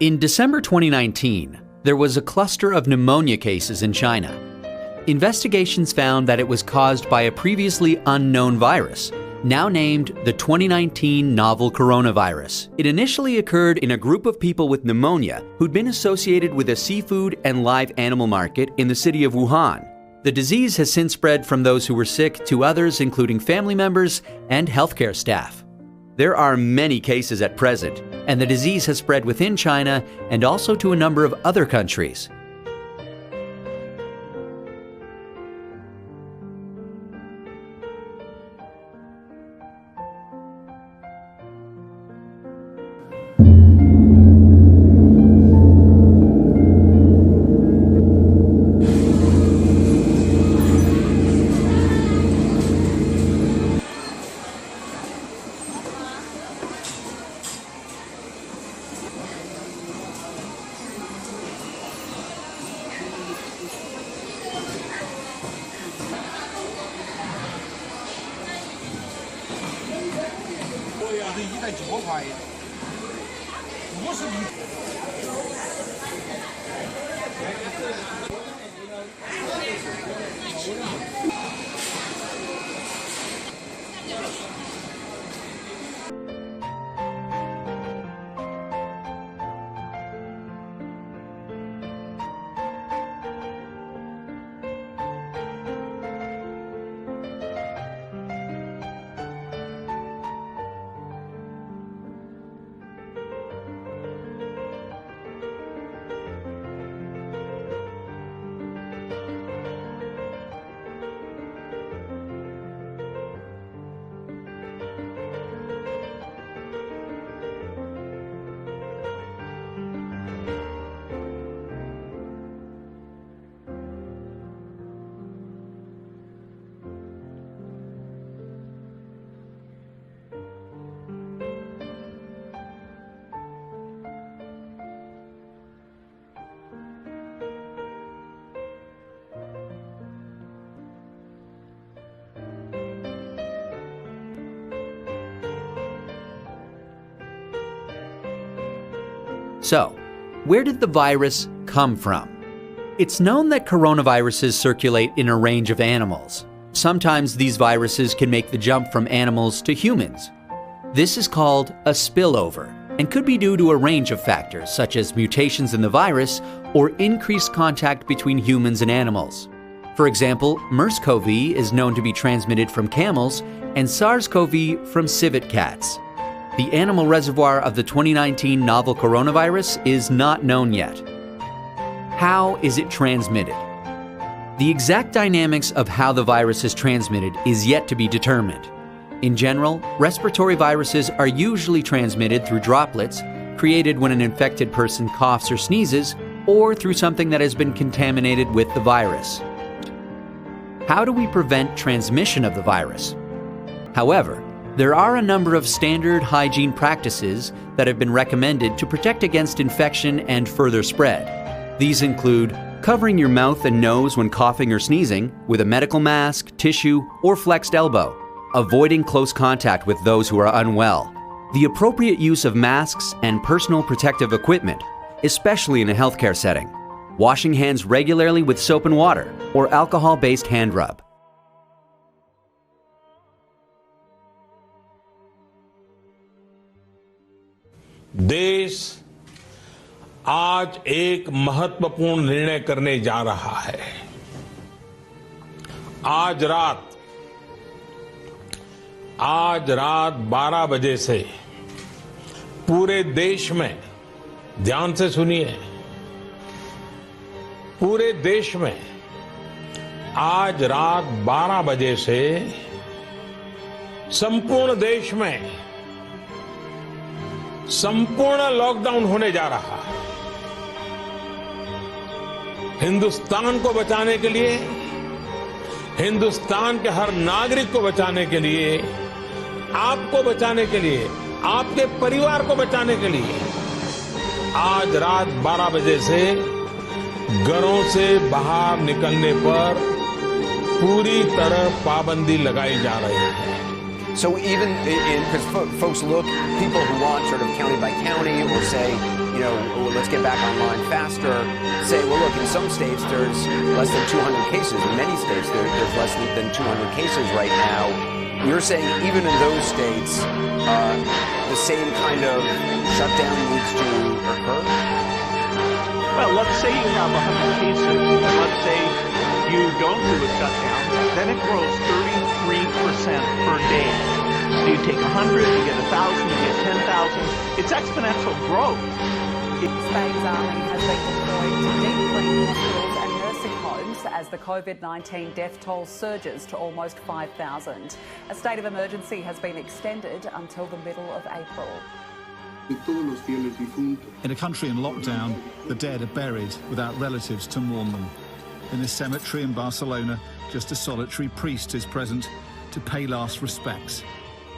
In December 2019, there was a cluster of pneumonia cases in China. Investigations found that it was caused by a previously unknown virus, now named the 2019 novel coronavirus. It initially occurred in a group of people with pneumonia who'd been associated with a seafood and live animal market in the city of Wuhan. The disease has since spread from those who were sick to others, including family members and healthcare staff. There are many cases at present, and the disease has spread within China and also to a number of other countries. So, where did the virus come from? It's known that coronaviruses circulate in a range of animals. Sometimes these viruses can make the jump from animals to humans. This is called a spillover and could be due to a range of factors such as mutations in the virus or increased contact between humans and animals. For example, MERS-CoV is known to be transmitted from camels and SARS-CoV from civet cats. The animal reservoir of the 2019 novel coronavirus is not known yet. How is it transmitted? The exact dynamics of how the virus is transmitted is yet to be determined. In general, respiratory viruses are usually transmitted through droplets created when an infected person coughs or sneezes, or through something that has been contaminated with the virus. How do we prevent transmission of the virus? However, there are a number of standard hygiene practices that have been recommended to protect against infection and further spread. These include covering your mouth and nose when coughing or sneezing with a medical mask, tissue, or flexed elbow, avoiding close contact with those who are unwell, the appropriate use of masks and personal protective equipment, especially in a healthcare setting, washing hands regularly with soap and water or alcohol-based hand rub. देश आज एक महत्वपूर्ण निर्णय करने जा रहा है। आज रात 12 बजे से पूरे देश में, ध्यान से सुनिए, पूरे देश में आज रात 12 बजे से संपूर्ण देश में संपूर्ण लॉकडाउन होने जा रहा है। हिंदुस्तान को बचाने के लिए, हिंदुस्तान के हर नागरिक को बचाने के लिए, आपको बचाने के लिए, आपके परिवार को बचाने के लिए आज रात 12 बजे से घरों से बाहर निकलने पर पूरी तरह पाबंदी लगाई जा रही है। So even because folks look, people who want sort of county by county or say, you know, oh, let's get back online faster, say, well, look, in some states there's less than 200 cases. In many states there's less than 200 cases right now. You're saying even in those states, the same kind of shutdown needs to occur? Well, let's say you have 100 cases, and let's say you don't do a shutdown, then it grows 33% per day. So you take 100, you get 1,000, you get 10,000. It's exponential growth. Spain's army has been deployed to deep clean hospitals and nursing homes as the COVID-19 death toll surges to almost 5,000. A state of emergency has been extended until the middle of April. In a country in lockdown, the dead are buried without relatives to mourn them. In this cemetery in Barcelona, just a solitary priest is present to pay last respects.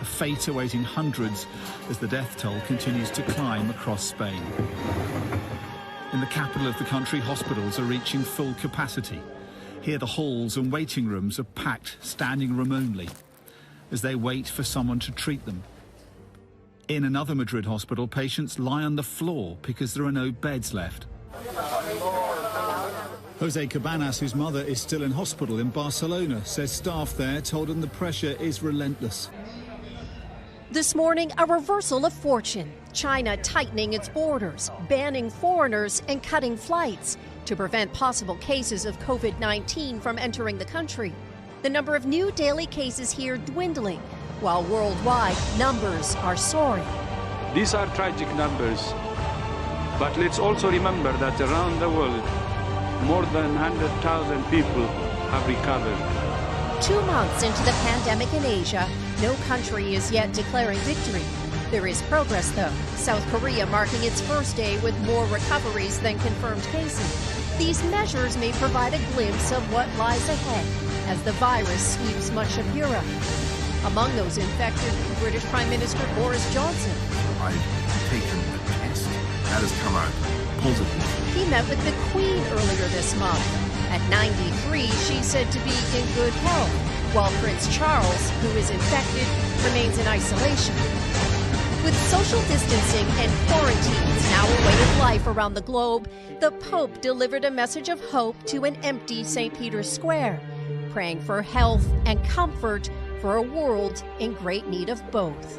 A fate awaiting hundreds as the death toll continues to climb across Spain. In the capital of the country, hospitals are reaching full capacity. Here the halls and waiting rooms are packed, standing room only, as they wait for someone to treat them. In another Madrid hospital, patients lie on the floor because there are no beds left. Jose Cabanas, whose mother is still in hospital in Barcelona, says staff there told him the pressure is relentless. This morning, a reversal of fortune. China tightening its borders, banning foreigners and cutting flights to prevent possible cases of COVID-19 from entering the country. The number of new daily cases here dwindling, while worldwide numbers are soaring. These are tragic numbers, but let's also remember that around the world, more than 100,000 people have recovered. 2 months into the pandemic in Asia, no country is yet declaring victory. There is progress, though. South Korea marking its first day with more recoveries than confirmed cases. These measures may provide a glimpse of what lies ahead as the virus sweeps much of Europe. Among those infected, British Prime Minister Boris Johnson. I've taken the test. That has come out positive. He met with the Queen earlier this month. At 93, she's said to be in good health, while Prince Charles, who is infected, remains in isolation. With social distancing and quarantines now a way of life around the globe, the Pope delivered a message of hope to an empty St. Peter's Square, praying for health and comfort for a world in great need of both.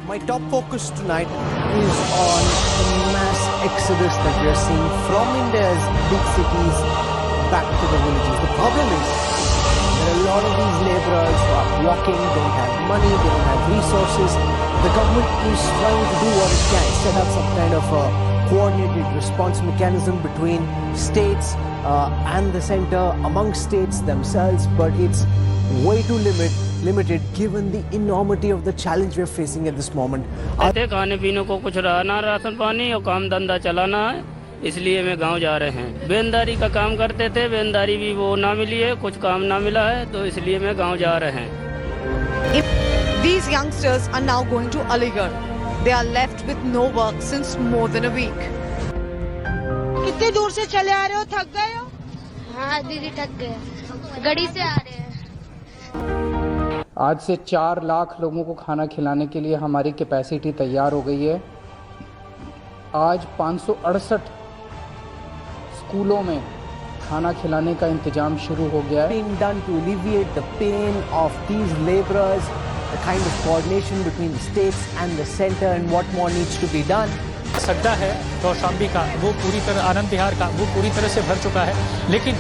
My top focus tonight is on the mass exodus that we are seeing from India's big cities back to the villages. The problem is there are a lot of these laborers who are walking, don't have money, they don't have resources. The government is trying to do what it can, set up some kind of a coordinated response mechanism between states and the center, among states themselves, but it's way too limited given the enormity of the challenge we're facing at this moment. खाने पीने को कुछ रहा ना ration पानी और काम धंधा चलाना है, इसलिए मैं गांव जा रहे हैं। बेंदारी का काम करते थे, बेंदारी भी वो ना मिली है, कुछ काम ना मिला है, तो इसलिए मैं गांव जा रहे हैं। These youngsters are now going to Aligarh. They are left with no work since more than a week. कितने दूर से चले आ रहे हो, थक गए हो? हाँ दीदी थक गए, गाड़ी से आ रहे हैं। आज से 4 लाख लोगों को खाना खिलाने के लिए हमारी कैपेसिटी तैयार हो गई है। आज 568 स्कूलों में खाना खिलाने का इंतजाम शुरू हो गया है। Being done to alleviate the pain of these laborers, the kind of coordination between the states and the center and what more needs to be done. सड्डा है कौशाम्बी का, वो पूरी तरह आनंद विहार का, वो पूरी तरह से भर चुका है। लेकिन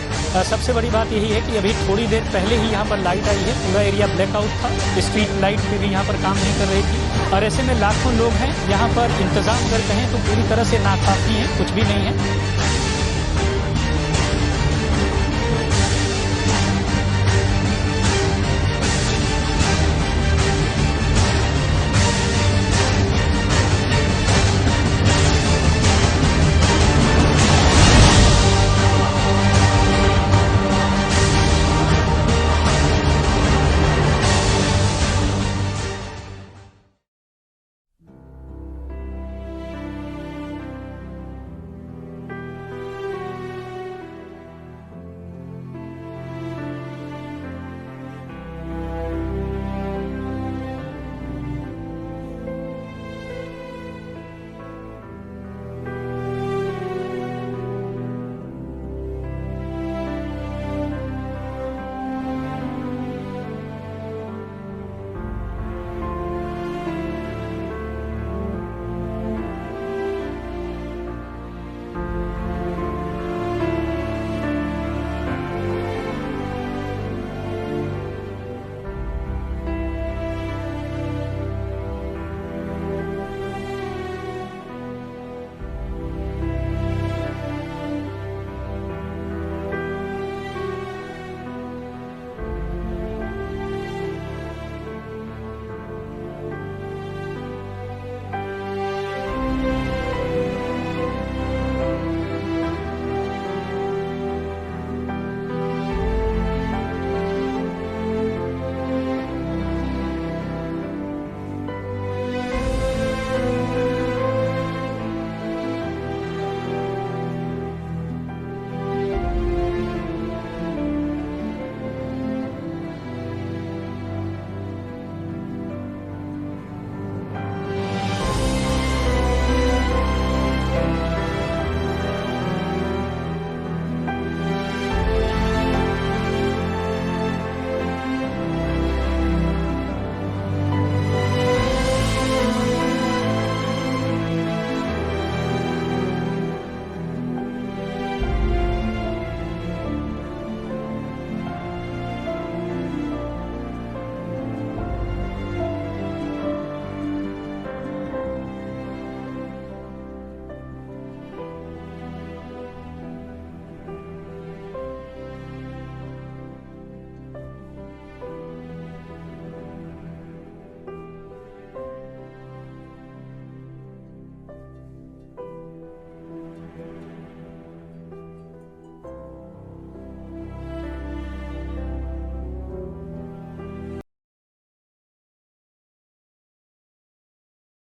सबसे बड़ी बात यही है कि अभी थोड़ी देर पहले ही यहाँ पर लाइट आई है, पूरा एरिया ब्लैकआउट था, स्ट्रीट लाइट भी यहाँ पर काम नहीं कर रही थी और ऐसे में लाखों लोग हैं यहाँ पर इंतजाम कर कहें तो पूरी तरह से नाकाफी हैं, कुछ भी नहीं है।